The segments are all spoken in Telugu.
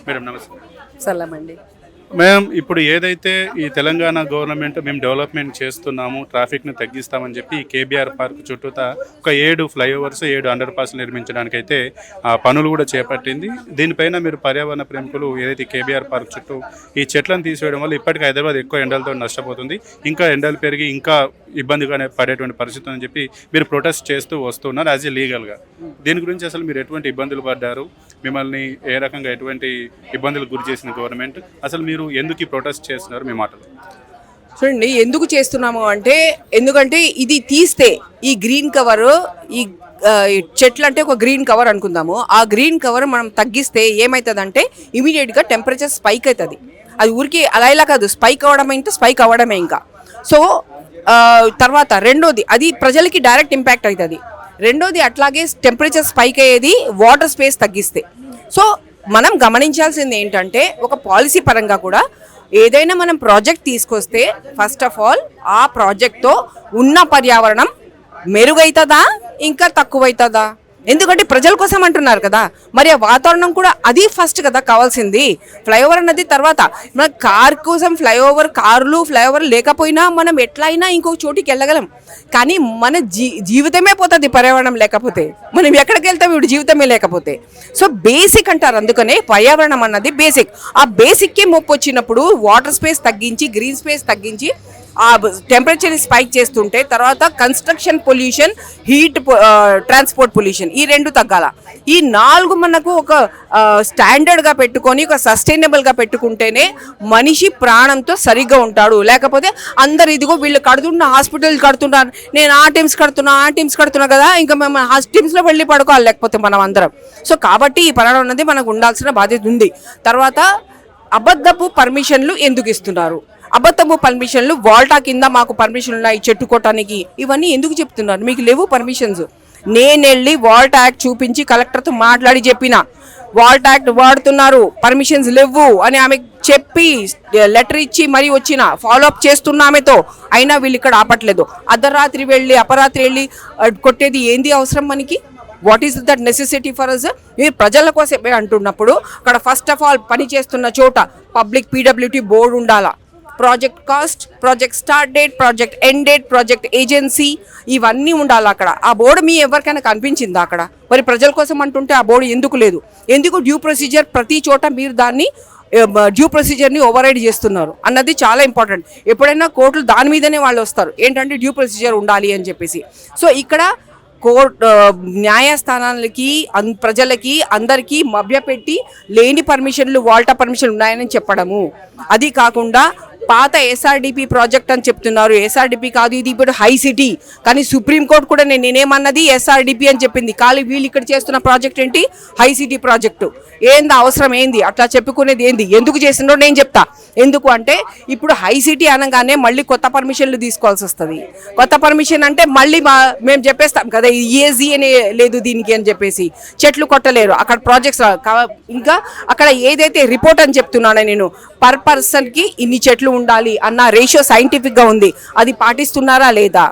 మేడం నమస్తే. సలామండి. మేడం ఇప్పుడు ఏదైతే ఈ తెలంగాణ గవర్నమెంట్ మేము డెవలప్మెంట్ చేస్తున్నాము, ట్రాఫిక్ను తగ్గిస్తామని చెప్పి ఈ కేబీఆర్ పార్క్ చుట్టూతా ఒక 7 ఫ్లైఓవర్స్ 7 అండర్ పాస్లు నిర్మించడానికైతే పనులు కూడా చేపట్టింది. దీనిపైన మీరు పర్యావరణ ప్రేమికులు ఏదైతే కేబీఆర్ పార్క్ చుట్టూ ఈ చెట్లను తీసివేయడం వల్ల ఇప్పటికీ హైదరాబాద్ ఎక్కువ ఎండలతో నష్టపోతుంది, ఇంకా ఎండలు పెరిగి ఇంకా ఇబ్బందిగానే పడేటువంటి పరిస్థితి అని చెప్పి మీరు ప్రొటెస్ట్ చేస్తూ వస్తున్నారు యాజ్ ఏ లీగల్గా. దీని గురించి అసలు మీరు ఎటువంటి ఇబ్బందులు పడ్డారు, మిమ్మల్ని ఏ రకంగా ఎటువంటి ఇబ్బందులకు గురి చేసిన గవర్నమెంట్, అసలు మీరు ఎందుకు ఈ ప్రొటెస్ట్ చేస్తున్నారు మీ మాటలు? చూడండి, ఎందుకు చేస్తున్నాము అంటే ఎందుకంటే ఇది తీస్తే ఈ గ్రీన్ కవర్, ఈ చెట్లు అంటే ఒక గ్రీన్ కవర్ అనుకుందాము, ఆ గ్రీన్ కవర్ మనం తగ్గిస్తే ఏమవుతుందంటే ఇమీడియట్గా టెంపరేచర్ స్పైక్ అవుతుంది. అది ఊరికి అలా ఇలా కాదు, స్పైక్ అవ్వడమే ఇంకా. సో తర్వాత రెండోది అది ప్రజలకి డైరెక్ట్ ఇంపాక్ట్ అవుతుంది. రెండోది అట్లాగే టెంపరేచర్ స్పైక్ అయ్యేది వాటర్ స్పేస్ తగ్గిస్తే. సో మనం గమనించాల్సింది ఏంటంటే ఒక పాలసీ పరంగా కూడా ఏదైనా మనం ప్రాజెక్ట్ తీసుకొస్తే ఫస్ట్ ఆఫ్ ఆల్ ఆ ప్రాజెక్ట్తో ఉన్న పర్యావరణం మెరుగవుతుందా ఇంకా తక్కువవుతుందా? ఎందుకంటే ప్రజల కోసం అంటున్నారు కదా, మరి ఆ వాతావరణం కూడా అది ఫస్ట్ కదా కావాల్సింది. ఫ్లైఓవర్ అన్నది తర్వాత. మన కార్ కోసం ఫ్లైఓవర్ లేకపోయినా మనం ఎట్లా అయినా ఇంకొక చోటికి వెళ్ళగలం, కానీ మన జీవితమే పోతుంది పర్యావరణం లేకపోతే. మనం ఎక్కడికి వెళ్తాం ఇప్పుడు జీవితమే లేకపోతే? సో బేసిక్ అంటారు, అందుకనే పర్యావరణం అన్నది బేసిక్. ఆ బేసిక్కే ముప్పు వచ్చినప్పుడు వాటర్ స్పేస్ తగ్గించి, గ్రీన్ స్పేస్ తగ్గించి, ఆ టెంపరేచర్ స్పైక్ చేస్తుంటే తర్వాత construction pollution, heat, transport pollution, ఈ 2 తగ్గాల. ఈ 4 మనకు ఒక స్టాండర్డ్గా పెట్టుకొని ఒక సస్టైనబుల్గా పెట్టుకుంటేనే మనిషి ప్రాణంతో సరిగ్గా ఉంటాడు. లేకపోతే అందరు ఇదిగో వీళ్ళు హాస్పిటల్ కడుతున్నారు, నేను ఆ టీమ్స్ కడుతున్నా కదా, ఇంకా మేము ఆ టీమ్స్లో వెళ్ళి పడుకోవాలి లేకపోతే మనం అందరం. సో కాబట్టి ఈ పని అనేది మనకు ఉండాల్సిన బాధ్యత ఉంది. తర్వాత అబద్ధపు పర్మిషన్లు ఎందుకు ఇస్తున్నారు? అబద్ధపు పర్మిషన్లు వాల్టా కింద మాకు పర్మిషన్లు ఉన్నాయి చెట్టు కొట్టడానికి, ఇవన్నీ ఎందుకు చెప్తున్నారు? మీకు లేవు పర్మిషన్స్. నేను వెళ్ళి వాల్టా యాక్ట్ చూపించి కలెక్టర్తో మాట్లాడి చెప్పిన వాల్టా యాక్ట్ వాడుతున్నారు, పర్మిషన్స్ లేవు అని ఆమె చెప్పి లెటర్ ఇచ్చి మరీ వచ్చిన ఫాలోఅప్ చేస్తున్నా ఆమెతో. అయినా వీళ్ళు ఇక్కడ ఆపట్లేదు. అర్ధరాత్రి వెళ్ళి అపరాత్రి వెళ్ళి కొట్టేది ఏంది అవసరం మనకి? What is that necessity for us? మీరు ప్రజల కోసమే అంటున్నప్పుడు అక్కడ ఫస్ట్ ఆఫ్ ఆల్ పని చేస్తున్న చోట పబ్లిక్ పీడబ్ల్యూటీ బోర్డు ఉండాలా, project cost, project start date, project end date, project agency, ఇవన్నీ ఉండాలి అక్కడ. ఆ బోర్డు మీ ఎవరికైనా కనిపించిందా అక్కడ? మరి ప్రజల కోసం అంటుంటే ఆ బోర్డు ఎందుకు లేదు? ఎందుకు డ్యూ ప్రొసీజర్ ప్రతి చోట మీరు దాన్ని డ్యూ ప్రొసీజర్ని ఓవర్రైడ్ చేస్తున్నారు అన్నది చాలా ఇంపార్టెంట్. ఎప్పుడైనా కోర్టులు దాని మీదనే వాళ్ళు వస్తారు, ఏంటంటే డ్యూ ప్రొసీజర్ ఉండాలి అని చెప్పేసి. సో ఇక్కడ న్యాయస్థానాలకి ప్రజలకి అందరికీ మభ్యపెట్టి లేని పర్మిషన్లు వాల్టా పర్మిషన్లు ఉన్నాయని చెప్పడము. అది కాకుండా పాత ఎస్ఆర్డిపి ప్రాజెక్ట్ అని చెప్తున్నారు. ఎస్ఆర్డిపి కాదు, ఇది ఇప్పుడు హై సిటీ. కానీ సుప్రీంకోర్టు కూడా నేనేమన్నది ఎస్ఆర్డిపి అని చెప్పింది. కానీ వీళ్ళు ఇక్కడ చేస్తున్న ప్రాజెక్ట్ ఏంటి? High city project. ఏంది అవసరం ఏంది అట్లా చెప్పుకునేది ఏంది? ఎందుకు చేసిందో నేను చెప్తా. ఎందుకు అంటే ఇప్పుడు హై సిటీ అనగానే మళ్ళీ కొత్త పర్మిషన్లు తీసుకోవాల్సి వస్తుంది. కొత్త పర్మిషన్ అంటే మళ్ళీ మేము చెప్పేస్తాం కదా ఈఏజీ అనే లేదు దీనికి అని చెప్పేసి, చెట్లు కొట్టలేరు అక్కడ ప్రాజెక్ట్స్. ఇంకా అక్కడ ఏదైతే రిపోర్ట్ అని చెప్తున్నానో నేను, పర్ పర్సన్కి ఇన్ని చెట్లు ఉండాలి అన్న రేషియో సైంటిఫిక్గా ఉంది. అది పాటిస్తున్నారా లేదా?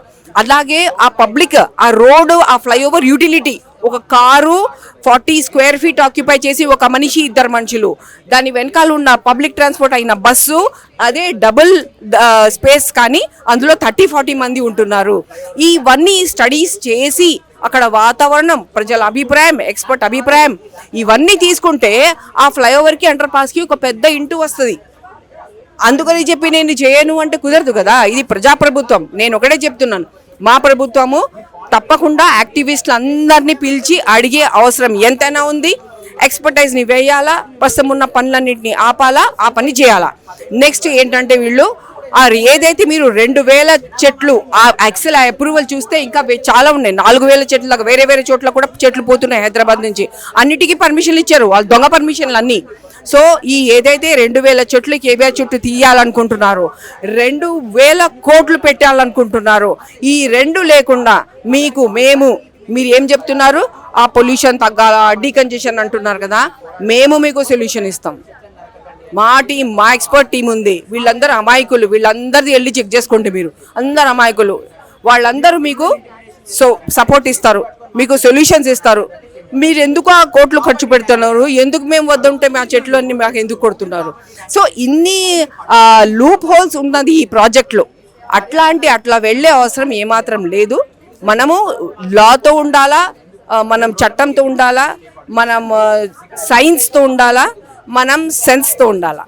అలాగే ఆ పబ్లిక్, ఆ రోడ్డు, ఆ ఫ్లైఓవర్ యూటిలిటీ, ఒక కారు 40 స్క్వేర్ ఫీట్ ఆక్యుపై చేసి ఒక మనిషి 2 మనుషులు, దాని వెనకాల ఉన్న పబ్లిక్ ట్రాన్స్పోర్ట్ అయిన బస్సు అదే డబుల్ స్పేస్, కానీ అందులో 30-40 మంది ఉంటున్నారు. ఇవన్నీ స్టడీస్ చేసి అక్కడ వాతావరణం, ప్రజల అభిప్రాయం, ఎక్స్పర్ట్ అభిప్రాయం ఇవన్నీ తీసుకుంటే ఆ ఫ్లైఓవర్కి అండర్ పాస్కి ఒక పెద్ద ఇంటూ వస్తుంది. అందుకని చెప్పి నేను చేయను అంటే కుదరదు కదా. ఇది ప్రజాప్రభుత్వం. నేను ఒకటే చెప్తున్నాను, మా ప్రభుత్వము తప్పకుండా యాక్టివిస్టులు అందరినీ పిలిచి అడిగే అవసరం ఎంతైనా ఉంది. ఎక్స్పర్టైజ్ని వేయాలా, ప్రస్తుతం ఉన్న పనులన్నింటినీ ఆపాలా, ఆ పని చేయాలా. నెక్స్ట్ ఏంటంటే వీళ్ళు ఏదైతే మీరు 2000 చెట్లు ఆ యాక్చువల్ అప్రూవల్ చూస్తే ఇంకా చాలా ఉన్నాయి. 4000 చెట్లు దాకా వేరే వేరే చోట్ల కూడా చెట్లు పోతున్నాయి హైదరాబాద్ నుంచి. అన్నిటికీ పర్మిషన్లు ఇచ్చారు వాళ్ళు, దొంగ పర్మిషన్లు అన్నీ. సో ఈ ఏదైతే 2000 చెట్లు కేబీఆర్ చుట్టూ తీయాలనుకుంటున్నారో, 2000 కోట్లు పెట్టాలనుకుంటున్నారో, ఈ 2 లేకుండా మీరు ఏం చెప్తున్నారు? ఆ పొల్యూషన్ తగ్గాల, డీకంజెషన్ అంటున్నారు కదా. మేము మీకు సొల్యూషన్ ఇస్తాం. మా టీం, మా ఎక్స్పర్ట్ టీం ఉంది. వీళ్ళందరూ అమాయకులు, వీళ్ళందరిది వెళ్ళి చెక్ చేసుకోండి. మీరు అందరు అమాయకులు. వాళ్ళందరూ మీకు సపోర్ట్ ఇస్తారు, మీకు సొల్యూషన్స్ ఇస్తారు. మీరు ఎందుకు ఆ కోట్లు ఖర్చు పెడుతున్నారు, ఎందుకు మేము వద్దుంటే మా చెట్లు అన్ని మాకు ఎందుకు కొడుతున్నారు. సో ఇన్ని లూప్ హోల్స్ ఉన్నది ఈ ప్రాజెక్ట్లో. అట్లా వెళ్ళే అవసరం ఏమాత్రం లేదు. మనము లాతో ఉండాలా, మనం చట్టంతో ఉండాలా, మనం సైన్స్తో ఉండాలా, మనం సెన్స్తో ఉండాలా.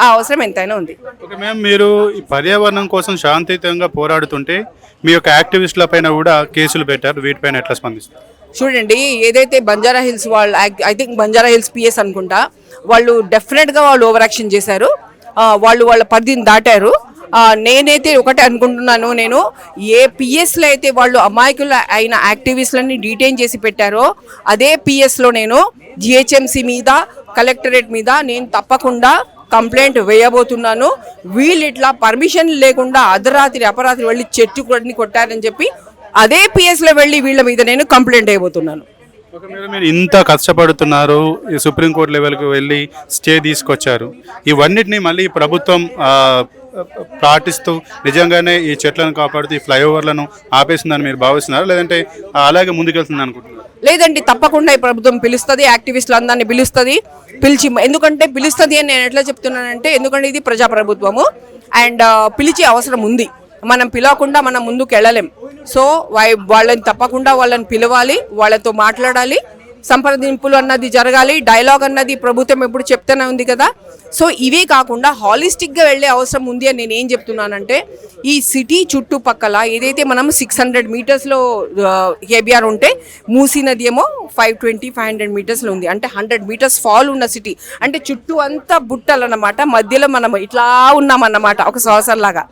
ఆ అవసరం ఎంతైనా ఉంది. ఓకే మ్యామ్, మీరు ఈ పర్యావరణం కోసం శాంతియుతంగా పోరాడుతుంటే మీ యొక్క యాక్టివిస్టుల పైన కూడా కేసులు పెట్టారు, వీటిపైన ఎట్లా స్పందిస్తారు? చూడండి, ఏదైతే బంజారా హిల్స్ వాళ్ళు, I think Banjara hills PS అనుకుంటా, వాళ్ళు డెఫినెట్గా వాళ్ళు ఓవర్ యాక్షన్ చేశారు. వాళ్ళు వాళ్ళ పరిధిని దాటారు. నేనైతే ఒకటే అనుకుంటున్నాను, నేను ఏ పిఎస్లో అయితే వాళ్ళు అమాయకులు అయిన యాక్టివిస్టులని డీటైన్ చేసి పెట్టారో అదే పిఎస్లో నేను జిహెచ్ఎంసీ మీద, కలెక్టరేట్ మీద నేను తప్పకుండా కంప్లైంట్ వేయబోతున్నాను. వీళ్ళు ఇట్లా పర్మిషన్ లేకుండా అపరాత్రి వెళ్ళి చెట్టు కొట్టారని చెప్పి అదే పిఎస్లో వెళ్ళి వీళ్ళ మీద నేను కంప్లైంట్ వేయబోతున్నాను. ఓకే, మీరు ఇంత కష్టపడుతున్నారు, ఈ సుప్రీంకోర్టు లెవెల్కి వెళ్ళి స్టే తీసుకొచ్చారు, ఇవన్నిటిని మళ్ళీ ప్రభుత్వం పాటిస్తూ నిజంగానే ఈ చెట్లను కాపాడుతూ ఈ ఫ్లైఓవర్లను ఆపేసిందని మీరు భావిస్తున్నారు, లేదంటే అలాగే ముందుకెళ్తుంది అనుకుంటున్నారు? లేదండి, తప్పకుండా ఈ ప్రభుత్వం పిలుస్తుంది, యాక్టివిస్టులు అందరినీ పిలిచి ఎందుకంటే పిలుస్తుంది అని నేను ఎట్లా చెప్తున్నానంటే, ఎందుకంటే ఇది ప్రజాప్రభుత్వము అండ్ పిలిచే అవసరం ఉంది. మనం పిలవకుండా మనం ముందుకు వెళ్ళలేం. సో వాళ్ళని తప్పకుండా వాళ్ళని పిలవాలి, వాళ్ళతో మాట్లాడాలి, సంప్రదింపులు అన్నది జరగాలి, డైలాగ్ అన్నది ప్రభుత్వం ఎప్పుడు చెప్తూనే ఉంది కదా. సో ఇవే కాకుండా హాలిస్టిక్గా వెళ్ళే అవసరం ఉంది అని నేను ఏం చెప్తున్నానంటే, ఈ సిటీ చుట్టుపక్కల ఏదైతే మనం 600 మీటర్స్లో కేబిఆర్ ఉంటే, మూసీ నది ఏమో 500 మీటర్స్లో ఉంది. అంటే 100 మీటర్స్ ఫాల్ ఉన్న సిటీ, అంటే చుట్టూ అంతా బుట్టలు అన్నమాట, మధ్యలో మనం ఇట్లా ఉన్నామన్నమాట ఒక సంవత్సరంలాగా.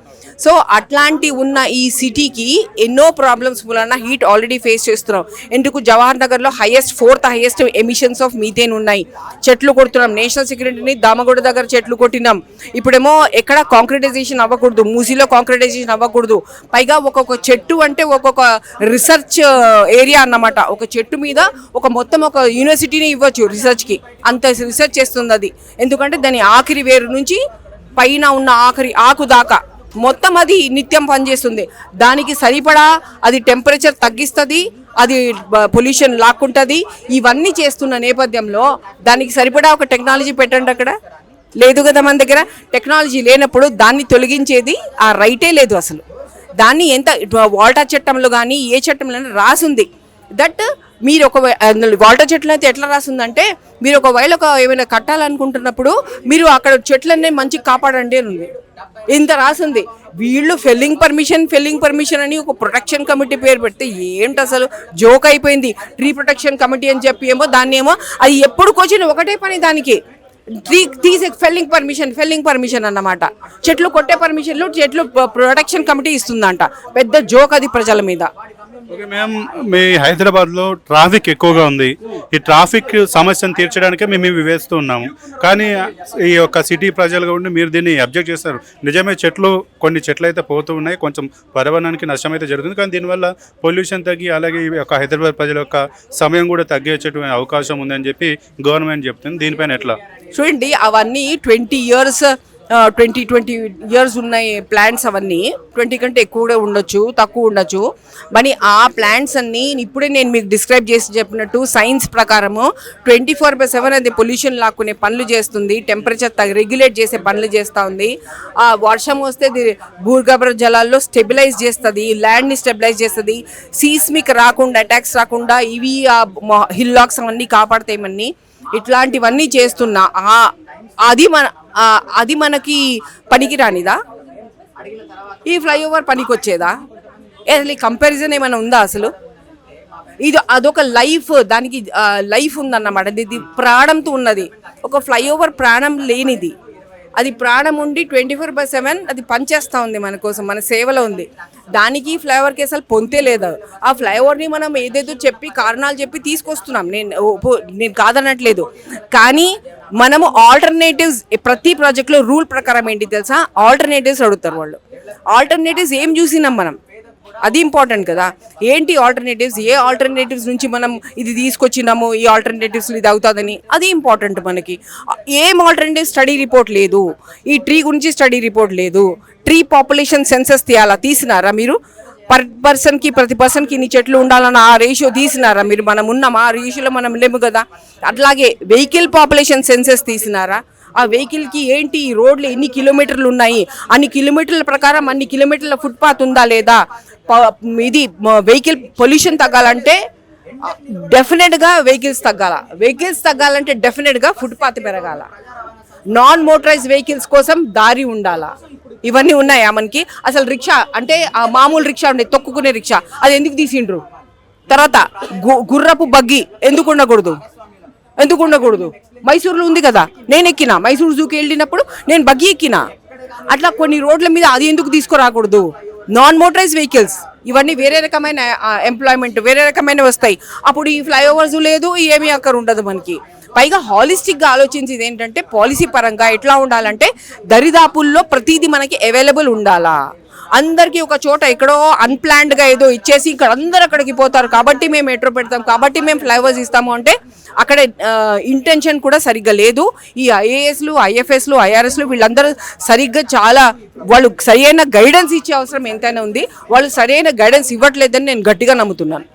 సో అట్లాంటి ఉన్న ఈ సిటీకి ఎన్నో ప్రాబ్లమ్స్ మూలన హీట్ ఆల్రెడీ ఫేస్ చేస్తున్నాం. ఎందుకు జవహర్ నగర్లో fourth highest emissions of methane ఉన్నాయి. చెట్లు కొడుతున్నాం, నేషనల్ సెక్యూరిటీని దామగూడ దగ్గర చెట్లు కొట్టినాం. ఇప్పుడేమో ఎక్కడ కాంక్రిటైజేషన్ అవ్వకూడదు, మూసీలో కాంక్రిటైజేషన్ అవ్వకూడదు. పైగా ఒక్కొక్క చెట్టు అంటే ఒక్కొక్క రీసెర్చ్ ఏరియా అన్నమాట. ఒక చెట్టు మీద మొత్తం ఒక యూనివర్సిటీని ఇవ్వచ్చు రీసెర్చ్కి, అంత రీసెర్చ్ చేస్తుంది అది. ఎందుకంటే దాని ఆఖరి వేరు నుంచి పైన ఉన్న ఆఖరి ఆకు దాకా మొత్తం అది నిత్యం పనిచేస్తుంది. దానికి సరిపడా అది టెంపరేచర్ తగ్గిస్తుంది, అది పొల్యూషన్ లాక్కుంటుంది. ఇవన్నీ చేస్తున్న నేపథ్యంలో దానికి సరిపడా ఒక టెక్నాలజీ పెట్టండి. అక్కడ లేదు కదా మన దగ్గర. టెక్నాలజీ లేనప్పుడు దాన్ని తొలగించేది ఆ రైటే లేదు అసలు. దాన్ని ఎంత వాల్టా చట్టంలో కానీ ఏ చట్టంలో రాసుంది దట్ మీరు వాల్టా చెట్లు అయితే ఎట్లా రాసిందంటే, మీరు ఒకవేళ ఏమైనా కట్టాలనుకుంటున్నప్పుడు మీరు అక్కడ చెట్లన్నీ మంచిగా కాపాడండి అని ఉంది. ఇంత రాసింది. వీళ్ళు ఫెల్లింగ్ పర్మిషన్ అని ఒక ప్రొటెక్షన్ కమిటీ పేరు పెడితే ఏంటి అసలు జోక్ అయిపోయింది. ట్రీ ప్రొటెక్షన్ కమిటీ అని చెప్పి ఏమో దాన్ని ఏమో అది ఎప్పుడు కూర్చొని ఒకటే పని, దానికి తీసే ఫెల్లింగ్ పర్మిషన్ అన్నమాట. చెట్లు కొట్టే పర్మిషన్లు చెట్లు ప్రొటెక్షన్ కమిటీ ఇస్తుందంట. పెద్ద జోక్ అది ప్రజల మీద. ఓకే మ్యామ్, మీ హైదరాబాద్లో ట్రాఫిక్ ఎక్కువగా ఉంది. ఈ ట్రాఫిక్ సమస్యను తీర్చడానికే మేము ఇవి వేస్తూ ఉన్నాము. కానీ ఈ యొక్క సిటీ ప్రజలుగా ఉండి మీరు దీన్ని అబ్జెక్ట్ చేస్తారు. నిజమే, కొన్ని చెట్లు అయితే పోతూ ఉన్నాయి, కొంచెం పర్యావరణానికి నష్టం అయితే జరుగుతుంది. కానీ దీనివల్ల పొల్యూషన్ తగ్గి అలాగే ఈ యొక్క హైదరాబాద్ ప్రజల యొక్క సమయం కూడా తగ్గేటటువంటి అవకాశం ఉందని చెప్పి గవర్నమెంట్ చెప్తుంది. దీనిపైన ఎట్లా చూడండి, అవన్నీ 20 ఇయర్స్ ఉన్నాయి ప్లాన్స్. అవన్నీ 20 కంటే ఎక్కువ కూడా ఉండొచ్చు, తక్కువ ఉండొచ్చు. మరి ఆ ప్లాన్స్ అన్నీ ఇప్పుడే నేను మీకు డిస్క్రైబ్ చేసి చెప్పినట్టు సైన్స్ ప్రకారము 24/7 అది పొల్యూషన్ లాక్కునే పనులు చేస్తుంది, టెంపరేచర్ రెగ్యులేట్ చేసే పనులు చేస్తూ ఉంది. ఆ వర్షం వస్తే భూగర్భ జలాల్లో స్టెబిలైజ్ చేస్తుంది, ల్యాండ్ని స్టెబిలైజ్ చేస్తుంది, సీస్మిక్ రాకుండా, అటాక్స్ రాకుండా ఇవి హిల్ లాక్స్ అవన్నీ కాపాడతాయమని ఇట్లాంటివన్నీ చేస్తున్నా. అది మనకి పనికి రానిదా? ఈ ఫ్లైఓవర్ పనికి వచ్చేదా? అసలు ఈ కంపారిజన్ ఏమైనా ఉందా అసలు? అదొక లైఫ్, దానికి లైఫ్ ఉందన్నమాట. ఇది ప్రాణంతో ఉన్నది. ఒక ఫ్లైఓవర్ ప్రాణం లేనిది. అది ప్రాణం ఉండి 24/7 అది పనిచేస్తూ ఉంది మన కోసం, మన సేవలో ఉంది. దానికి ఫ్లైఓవర్కి అసలు పొంతే లేదు. ఆ ఫ్లైఓవర్ని మనం ఏదేదో చెప్పి కారణాలు చెప్పి తీసుకొస్తున్నాం, నేను కాదనట్లేదు. కానీ మనము ఆల్టర్నేటివ్స్ ప్రతి ప్రాజెక్ట్లో రూల్ ప్రకారం ఏంటి తెలుసా, ఆల్టర్నేటివ్స్ అడుగుతారు వాళ్ళు. ఆల్టర్నేటివ్స్ ఏం చూసినాం మనం, అది ఇంపార్టెంట్ కదా. ఏంటి ఆల్టర్నేటివ్స్, ఏ ఆల్టర్నేటివ్స్ నుంచి మనం ఇది తీసుకొచ్చినాము, ఈ ఆల్టర్నేటివ్స్ ఇది అవుతుందని, అది ఇంపార్టెంట్ మనకి. ఏం ఆల్టర్నేటివ్ స్టడీ రిపోర్ట్ లేదు, ఈ ట్రీ గురించి స్టడీ రిపోర్ట్ లేదు. ట్రీ పాపులేషన్ సెన్సస్ తీయాలా, తీసినారా మీరు? పర్సన్కి ప్రతి పర్సన్కి ఇన్ని చెట్లు ఉండాలన్న ఆ రేషియో తీసినారా మీరు? మనం ఉన్నామా ఆ రేషియోలో? మనం లేము కదా. అట్లాగే వెహికల్ పాపులేషన్ సెన్సెస్ తీసినారా? ఆ వెహికల్కి ఏంటి, ఈ రోడ్లు ఎన్ని కిలోమీటర్లు ఉన్నాయి, అన్ని కిలోమీటర్ల ప్రకారం అన్ని కిలోమీటర్ల ఫుట్పాత్ ఉందా లేదా? ఇది వెహికల్ పొల్యూషన్ తగ్గాలంటే డెఫినెట్గా వెహికల్స్ తగ్గాలంటే డెఫినెట్గా ఫుట్పాత్ పెరగాల. నాన్ మోటరైజ్ వెహికల్స్ కోసం దారి ఉండాలా. ఇవన్నీ ఉన్నాయా మనకి? అసలు రిక్షా అంటే ఆ మామూలు రిక్షా ఉండే తొక్కుకునే రిక్షా, అది ఎందుకు తీసిండ్రు? తర్వాత గుర్రపు బగ్గి ఎందుకు ఉండకూడదు? మైసూరులో ఉంది కదా, నేను ఎక్కినా. మైసూరు జూకి వెళ్ళినప్పుడు నేను బగ్గి ఎక్కినా. అట్లా కొన్ని రోడ్ల మీద అది ఎందుకు తీసుకురాకూడదు? నాన్ మోటరైజ్ వెహికల్స్ ఇవన్నీ వేరే రకమైన ఎంప్లాయ్మెంట్ వేరే రకమైన వస్తాయి. అప్పుడు ఈ ఫ్లైఓవర్స్ లేదు, ఏమీ అక్కడ ఉండదు మనకి. పైగా హాలిస్టిక్గా ఆలోచించేది ఏంటంటే పాలసీ పరంగా ఎట్లా ఉండాలంటే దరిదాపుల్లో ప్రతిదీ మనకి అవైలబుల్ ఉండాలా. అందరికీ ఒక చోట ఎక్కడో అన్ప్లాన్డ్గా ఏదో ఇచ్చేసి ఇక్కడ అందరు అక్కడికి పోతారు కాబట్టి మేము మెట్రో పెడతాం, కాబట్టి మేము ఫ్లైఓవర్స్ ఇస్తాము అంటే అక్కడ ఇంటెన్షన్ కూడా సరిగ్గా లేదు. ఈ ఐఏఎస్లు, ఐఎఫ్ఎస్లు, ఐఆర్ఎస్లు వీళ్ళందరూ సరిగ్గా వాళ్ళు సరైన గైడెన్స్ ఇచ్చే అవసరం ఎంతైనా ఉంది. వాళ్ళు సరైన గైడెన్స్ ఇవ్వట్లేదని నేను గట్టిగా నమ్ముతున్నాను.